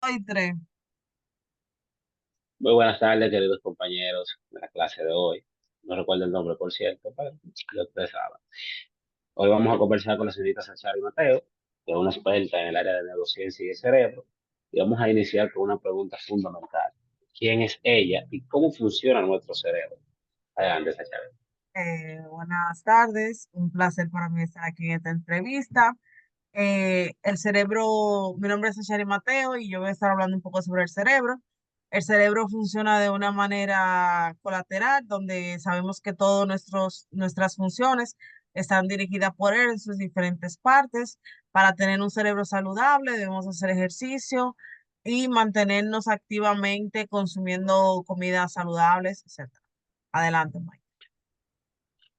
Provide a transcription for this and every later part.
Hay tres. Muy buenas tardes, queridos compañeros de la clase de hoy. No recuerdo el nombre, por cierto, pero ya ustedes saben. Hoy vamos a conversar con la señorita Sachari Mateo, que es una experta en el área de neurociencia y el cerebro, y vamos a iniciar con una pregunta fundamental. ¿Quién es ella y cómo funciona nuestro cerebro? Adelante, Sachari. Buenas tardes, un placer para mí estar aquí en esta entrevista. El cerebro, mi nombre es Shari Mateo y yo voy a estar hablando un poco sobre el cerebro. El cerebro funciona de una manera colateral, donde sabemos que todas nuestras funciones están dirigidas por él en sus diferentes partes. Para tener un cerebro saludable debemos hacer ejercicio y mantenernos activamente consumiendo comidas saludables, etcétera. Adelante, Mike.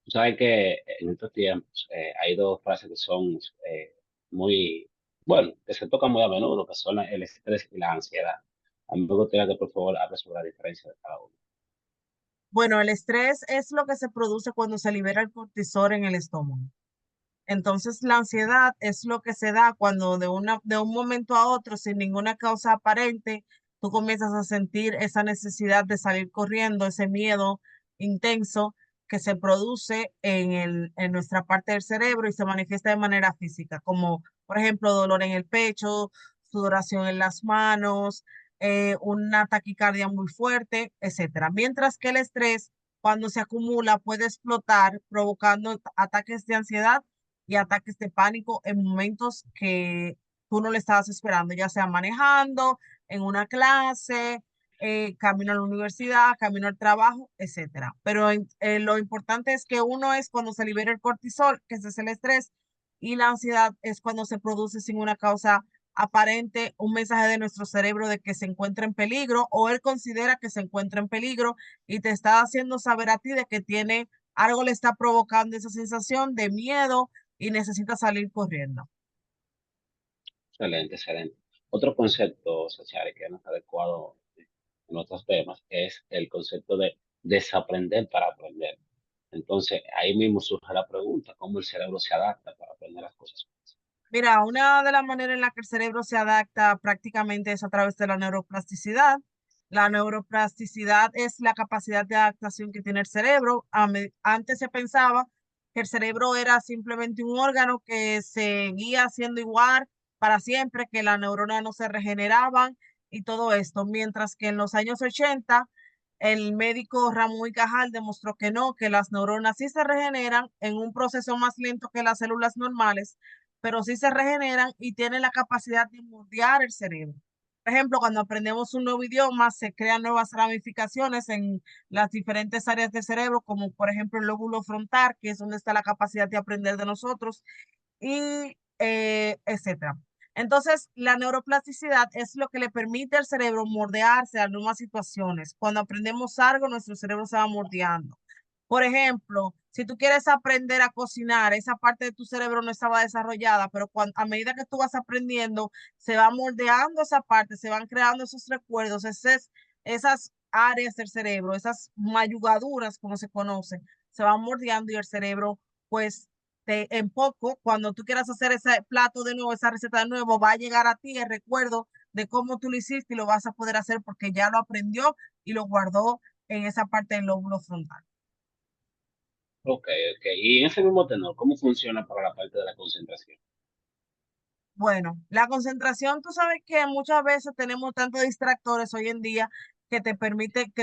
Tú sabes que en estos tiempos hay dos frases que son muy, bueno, que se tocan muy a menudo, que son el estrés y la ansiedad. A mí me gustaría que por favor hable sobre la diferencia de cada uno. Bueno, el estrés es lo que se produce cuando se libera el cortisol en el estómago. Entonces, la ansiedad es lo que se da cuando de un momento a otro, sin ninguna causa aparente, tú comienzas a sentir esa necesidad de salir corriendo, ese miedo intenso que se produce en nuestra parte del cerebro y se manifiesta de manera física, como por ejemplo dolor en el pecho, sudoración en las manos, una taquicardia muy fuerte, etcétera. Mientras que el estrés, cuando se acumula, puede explotar, provocando ataques de ansiedad y ataques de pánico en momentos que tú no le estabas esperando, ya sea manejando, en una clase, camino a la universidad, camino al trabajo, etcétera. Pero lo importante es que uno es cuando se libera el cortisol, que ese es el estrés, y la ansiedad es cuando se produce sin una causa aparente un mensaje de nuestro cerebro de que se encuentra en peligro o él considera que se encuentra en peligro y te está haciendo saber a ti de que tiene algo le está provocando esa sensación de miedo y necesita salir corriendo. Excelente, excelente. Otro concepto, Sachari, que no es adecuado en otros temas es el concepto de desaprender para aprender. Entonces, ahí mismo surge la pregunta, ¿cómo el cerebro se adapta para aprender las cosas? Mira, una de las maneras en la que el cerebro se adapta prácticamente es a través de la neuroplasticidad. La neuroplasticidad es la capacidad de adaptación que tiene el cerebro. Antes se pensaba que el cerebro era simplemente un órgano que seguía siendo igual para siempre, que las neuronas no se regeneraban y todo esto, mientras que en los años 80 el médico Ramón y Cajal demostró que no, que las neuronas sí se regeneran en un proceso más lento que las células normales, pero sí se regeneran y tienen la capacidad de moldear el cerebro. Por ejemplo, cuando aprendemos un nuevo idioma, se crean nuevas ramificaciones en las diferentes áreas del cerebro, como por ejemplo el lóbulo frontal, que es donde está la capacidad de aprender de nosotros, y etcétera. Entonces, la neuroplasticidad es lo que le permite al cerebro moldearse a nuevas situaciones. Cuando aprendemos algo, nuestro cerebro se va moldeando. Por ejemplo, si tú quieres aprender a cocinar, esa parte de tu cerebro no estaba desarrollada, pero a medida que tú vas aprendiendo, se va moldeando esa parte, se van creando esos recuerdos, esas áreas del cerebro, esas mayugaduras, como se conocen, se van moldeando y el cerebro, pues, en poco, cuando tú quieras hacer ese plato de nuevo, esa receta de nuevo, va a llegar a ti el recuerdo de cómo tú lo hiciste y lo vas a poder hacer porque ya lo aprendió y lo guardó en esa parte del lóbulo frontal. Ok, ok. Y en ese mismo tenor, ¿cómo funciona para la parte de la concentración? Bueno, la concentración, tú sabes que muchas veces tenemos tantos distractores hoy en día que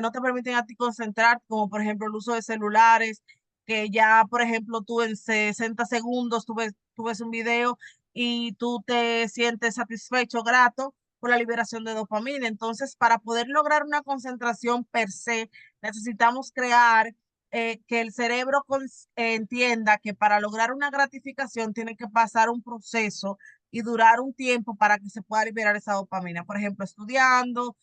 no te permiten a ti concentrar, como por ejemplo el uso de celulares, que ya, por ejemplo, tú en 60 segundos tú ves un video y tú te sientes satisfecho, grato por la liberación de dopamina. Entonces, para poder lograr una concentración per se, necesitamos crear que el cerebro entienda que para lograr una gratificación tiene que pasar un proceso y durar un tiempo para que se pueda liberar esa dopamina. Por ejemplo, estudiando,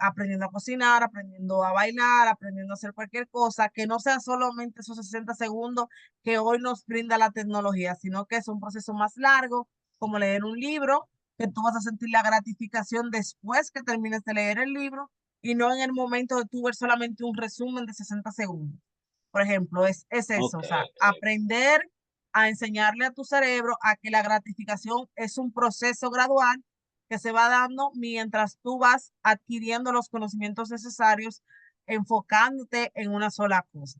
aprendiendo a cocinar, aprendiendo a bailar, aprendiendo a hacer cualquier cosa, que no sea solamente esos 60 segundos que hoy nos brinda la tecnología, sino que es un proceso más largo, como leer un libro, que tú vas a sentir la gratificación después que termines de leer el libro y no en el momento de tú ver solamente un resumen de 60 segundos. Por ejemplo, es eso, Ok, o sea, ok. aprender a enseñarle a tu cerebro a que la gratificación es un proceso gradual que se va dando mientras tú vas adquiriendo los conocimientos necesarios, enfocándote en una sola cosa.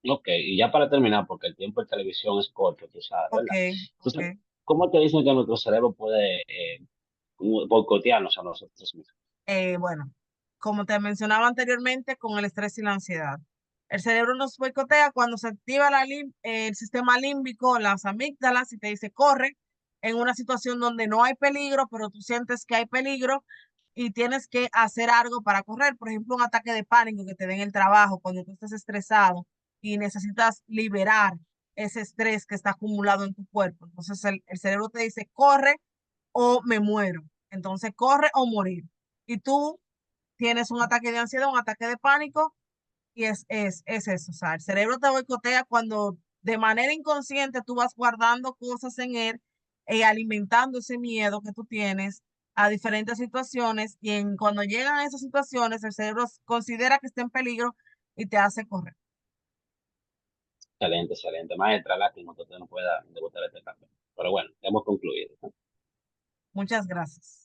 Ok, y ya para terminar, porque el tiempo en televisión es corto, tú sabes, Ok, ¿verdad? ok. Entonces, ¿cómo te dicen que nuestro cerebro puede boicotearnos a nosotros mismos? Bueno, como te mencionaba anteriormente, con el estrés y la ansiedad. El cerebro nos boicotea cuando se activa el sistema límbico, las amígdalas, y te dice corre en una situación donde no hay peligro, pero tú sientes que hay peligro y tienes que hacer algo para correr. Por ejemplo, un ataque de pánico que te den el trabajo cuando tú estás estresado y necesitas liberar ese estrés que está acumulado en tu cuerpo. Entonces el cerebro te dice corre o me muero. Entonces corre o morir y tú tienes un ataque de ansiedad, un ataque de pánico, y es eso. O sea, el cerebro te boicotea cuando de manera inconsciente tú vas guardando cosas en él y alimentando ese miedo que tú tienes a diferentes situaciones, y cuando llegan a esas situaciones, el cerebro considera que está en peligro y te hace correr. Excelente, excelente. Maestra, lástima que usted no pueda debutar este café. Pero bueno, hemos concluido. Muchas gracias.